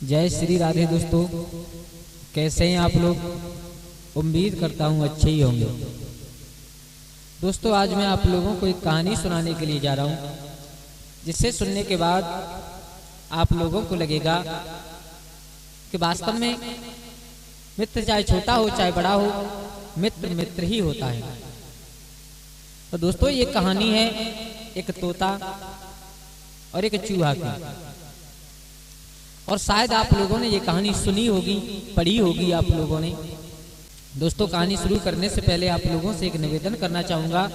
जय श्री राधे दोस्तों, कैसे हैं आप लोग। उम्मीद करता हूँ अच्छे ही होंगे। दोस्तों आज मैं आप लोगों को एक कहानी सुनाने के लिए जा रहा हूँ, जिसे सुनने के बाद आप लोगों को लगेगा कि वास्तव में मित्र चाहे छोटा हो चाहे बड़ा हो, मित्र मित्र ही होता है। तो दोस्तों ये कहानी है एक तोता और एक चूहा की, और शायद आप लोगों ने ये कहानी सुनी होगी, पढ़ी होगी आप लोगों ने। दोस्तों कहानी शुरू करने से पहले आप लोगों से एक निवेदन करना चाहूँगा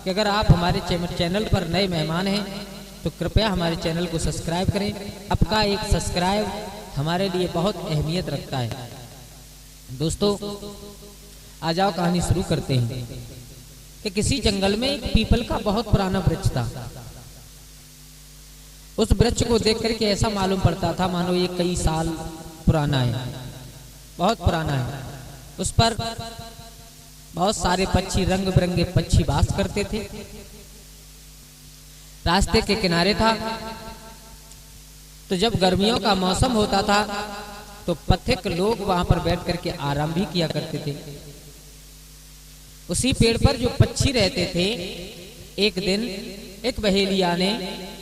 कि अगर आप हमारे चैनल पर नए मेहमान हैं तो कृपया हमारे चैनल को सब्सक्राइब करें। आपका एक सब्सक्राइब हमारे लिए बहुत अहमियत रखता है। दोस्तों आ जाओ कहानी शुरू करते हैं कि किसी जंगल में एक पीपल का बहुत पुराना वृक्ष था। उस वृक्ष को देख करके ऐसा मालूम पड़ता था मानो ये कई साल पुराना है, बहुत पुराना है। उस पर बहुत सारे पक्षी, रंग बिरंगे पक्षी वास करते थे। रास्ते के किनारे था, तो जब गर्मियों का मौसम होता था तो पथिक लोग वहां पर बैठ करके आराम भी किया करते थे। उसी पेड़ पर जो पक्षी रहते थे, एक दिन एक बहेलिया ने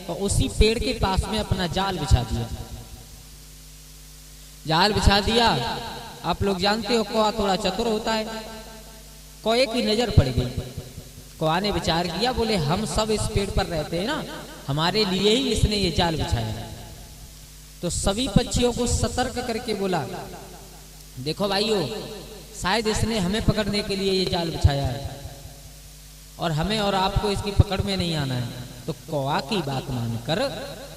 और उसी पेड़ के पास में अपना जाल बिछा दिया। जाल बिछा दिया। आप लोग जानते हो कौआ थोड़ा चतुर होता है। कौए की नजर पड़ गई। कौआ ने विचार किया, बोले हम सब इस पेड़ पर रहते हैं ना, हमारे लिए ही इसने ये जाल बिछाया। तो सभी पक्षियों को सतर्क करके बोला, देखो भाइयों, शायद इसने हमें पकड़ने के लिए ये जाल बिछाया है और हमें और आपको इसकी पकड़ में नहीं आना है। तो कौआ की बात मानकर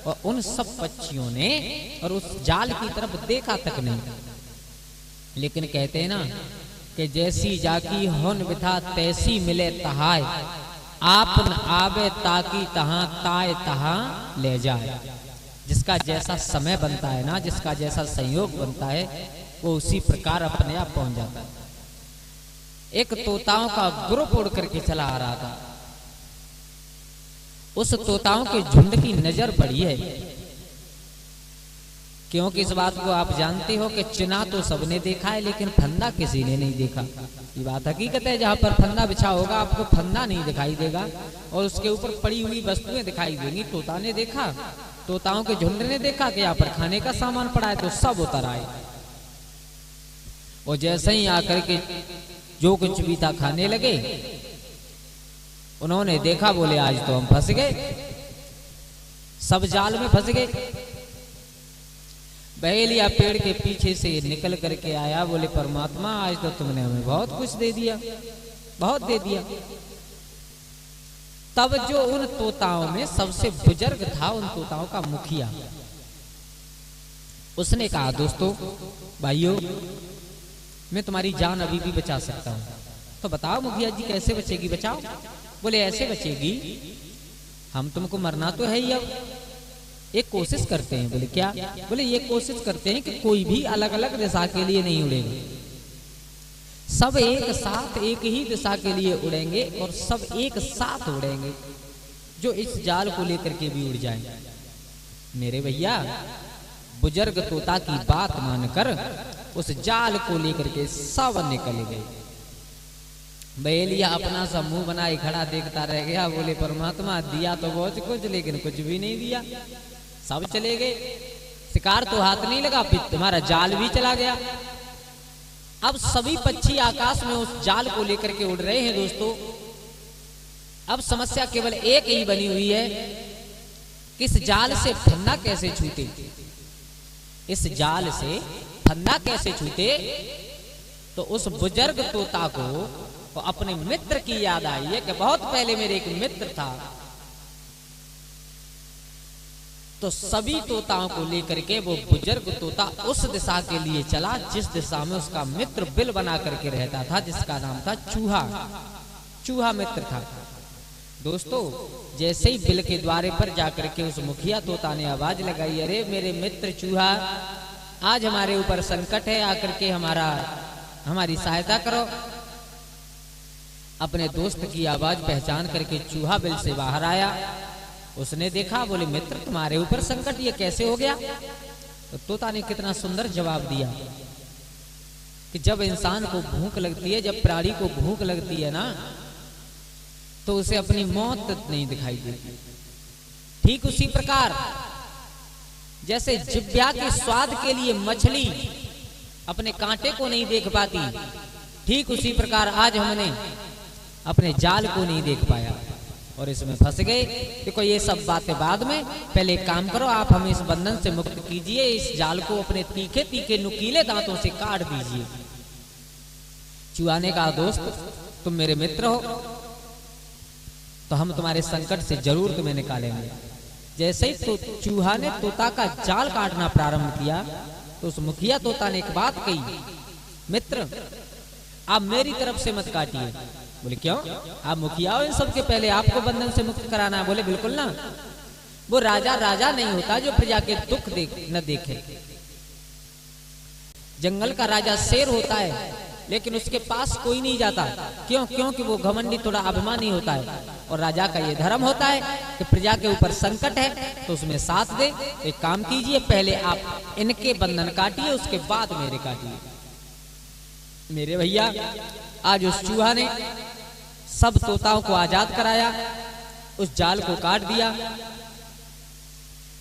और उन सब पक्षियों ने और उस जाल की तरफ देखा तक नहीं। लेकिन कहते हैं ना कि जैसी जाकी होन बिथा तैसी मिले तहाय, आपन आवे ताकि तहां ताए तहां ले जाए। जिसका जैसा समय बनता है ना, जिसका जैसा संयोग बनता है, वो उसी प्रकार अपने आप पहुंच जाता है। एक तोताओं का ग्रुप उड़ करके चला आ रहा था। उस तोताओं के झुंड की नजर पड़ी है, क्योंकि इस बात को आप जानते हो कि चुना तो सबने देखा है लेकिन फंदा किसी ने नहीं देखा। ये बात हकीकत है। जहां पर फंदा बिछा होगा आपको फंदा नहीं दिखाई देगा और उसके ऊपर पड़ी हुई वस्तुएं दिखाई देंगी। तोता ने देखा, तोताओं के झुंड ने देखा कि यहाँ पर खाने का सामान पड़ा है, तो सब उतर आए और जैसे ही आकर के जो कुछ भी था खाने लगे। उन्होंने देखा, बोले आज तो हम फंस गए, सब जाल में फंस गए। बहेलिया पेड़ के पीछे से निकल करके आया, बोले परमात्मा आज तो तुमने हमें बहुत कुछ दे दिया, बहुत दे दिया। तब जो उन तोताओं में सबसे बुजुर्ग था, उन तोताओं का मुखिया, उसने कहा, दोस्तों भाइयों, मैं तुम्हारी जान अभी भी बचा सकता हूं, तो बताओ मुखिया जी कैसे बचेगी, बचाओ। बोले ऐसे बचेगी, हम तुमको मरना तो है ही, अब एक कोशिश करते हैं। बोले क्या? बोले ये कोशिश करते हैं कि कोई भी अलग अलग दिशा के लिए नहीं उड़ेगा, सब एक साथ एक ही दिशा के लिए उड़ेंगे और सब एक साथ उड़ेंगे, जो इस जाल को लेकर के भी उड़ जाए। मेरे भैया बुजुर्ग तोता की बात मानकर उस जाल को लेकर के सब निकल गए। बहेलिया अपना सा मुंह बनाए खड़ा देखता रह गया। बोले परमात्मा दिया तो बहुत कुछ, लेकिन कुछ भी नहीं दिया, सब चले गए। शिकार तो हाथ नहीं लगा, तुम्हारा जाल भी चला गया। अब सभी पक्षी आकाश में उस जाल को लेकर के उड़ रहे हैं। दोस्तों अब समस्या केवल एक ही बनी हुई है, किस जाल से फंदा कैसे छूटे, इस जाल से फंदा कैसे छूटे। तो उस बुजुर्ग तोता को वो अपने मित्र की याद आई है कि बहुत पहले मेरे एक मित्र था। तो सभी तोताओं को लेकर के वो बुजुर्ग तोता उस दिशा के लिए चला जिस दिशा में उसका मित्र बिल बना करके रहता था, जिसका नाम था चूहा। चूहा मित्र था। दोस्तों जैसे ही बिल के द्वारे पर जाकर के उस मुखिया तोता ने आवाज लगाई, अरे मेरे मित्र चूहा, आज हमारे ऊपर संकट है, आकर के हमारी सहायता करो। अपने दोस्त की आवाज पहचान करके चूहा बिल से बाहर आया। उसने देखा, बोले मित्र तुम्हारे ऊपर संकट, ये कैसे हो गया? तो तोता ने कितना सुंदर जवाब दिया कि जब इंसान को भूख लगती है, जब प्राणी को भूख लगती है ना, तो उसे अपनी मौत नहीं दिखाई देती। ठीक उसी प्रकार जैसे जिह्वा के स्वाद के लिए मछली अपने कांटे को नहीं देख पाती, ठीक उसी प्रकार आज हमने अपने जाल को नहीं देख पाया और इसमें फंस गए। देखो ये सब बातें बाद में, पहले एक काम करो, आप हमें इस बंधन से मुक्त कीजिए, इस जाल को अपने तीखे तीखे नुकीले दांतों से काट दीजिए। चूहा ने कहा, दोस्त तुम मेरे मित्र हो तो हम तुम्हारे संकट से जरूर तुम्हें निकालेंगे। जैसे ही तो चूहा ने तोता का जाल काटना प्रारंभ किया तो उस मुखिया तोता ने एक बात कही, मित्र आप मेरी तरफ से मत काटिए। बोले क्यों, आप मुखिया हो, इन सबके पहले आपको बंधन से मुक्त कराना है। बोले बिल्कुल ना, वो राजा राजा नहीं होता जो प्रजा के दुख न देखे। जंगल का राजा शेर होता है लेकिन उसके पास कोई नहीं जाता। क्यों? क्योंकि वो घमंडी, थोड़ा अभिमानी होता है। और राजा का ये धर्म होता है कि प्रजा के ऊपर संकट है तो उसमें साथ दे। तो एक काम कीजिए, पहले आप इनके बंधन काटिए, उसके बाद मेरे काटिए। मेरे भैया आज उस चूहा ने सब तोताओं को आजाद कराया, उस जाल को काट दिया।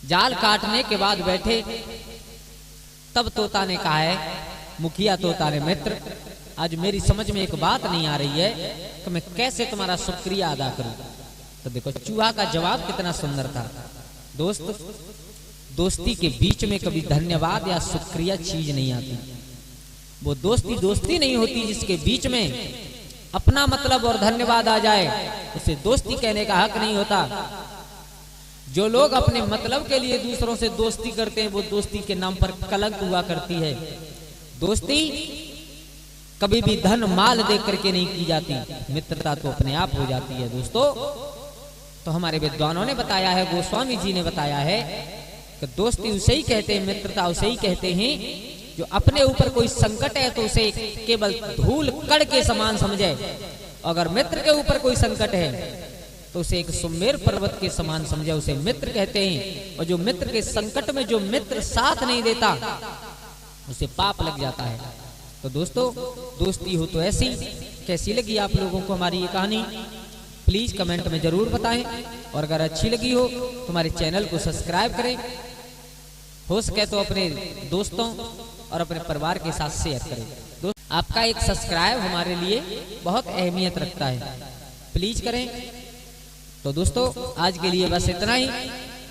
जाल काटने के बाद बैठे, तब तोता ने कहा है, मुखिया तोता ने, मित्र आज मेरी समझ में एक बात नहीं आ रही है कि मैं कैसे तुम्हारा शुक्रिया अदा करूं। तो देखो चूहा का जवाब कितना सुंदर था। दोस्त, दोस्ती के बीच में कभी धन्यवाद या शुक्रिया चीज नहीं आती। वो दोस्ती दोस्ती नहीं होती जिसके बीच में अपना मतलब और धन्यवाद आ जाए, उसे दोस्ती कहने का हक नहीं होता। जो लोग अपने मतलब के लिए दूसरों से दोस्ती करते हैं वो दोस्ती के नाम पर कलंक हुआ करती है। दोस्ती कभी भी धन माल देख करके नहीं की जाती, मित्रता तो अपने आप हो जाती है। दोस्तों, तो हमारे विद्वानों ने बताया है, गोस्वामी जी ने बताया है कि दोस्ती उसे ही कहते हैं, मित्रता उसे ही कहते हैं जो अपने ऊपर कोई संकट है तो उसे केवल धूल कण के समान समझे। अगर मित्र के ऊपर कोई संकट है तो उसे एक सुमेर पर्वत के समान समझे, उसे मित्र कहते हैं। और जो मित्र के संकट में जो मित्र साथ नहीं देता उसे पाप लग जाता है। तो दोस्तों, दोस्ती हो तो ऐसी। कैसी लगी आप लोगों को हमारी ये कहानी, प्लीज कमेंट में जरूर बताएं। और अगर अच्छी लगी हो तो हमारे चैनल को सब्सक्राइब करें, हो सके तो अपने दोस्तों और अपने परिवार के साथ शेयर करें। दोस्त, आपका एक सब्सक्राइब हमारे लिए बहुत अहमियत रखता है, प्लीज करें। तो दोस्तों, आज के लिए बस इतना ही।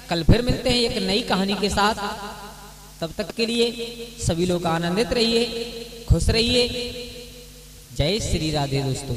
कल फिर मिलते हैं एक नई कहानी के साथ। तब तक के लिए सभी लोग आनंदित रहिए, खुश रहिए। जय श्री राधे दोस्तों।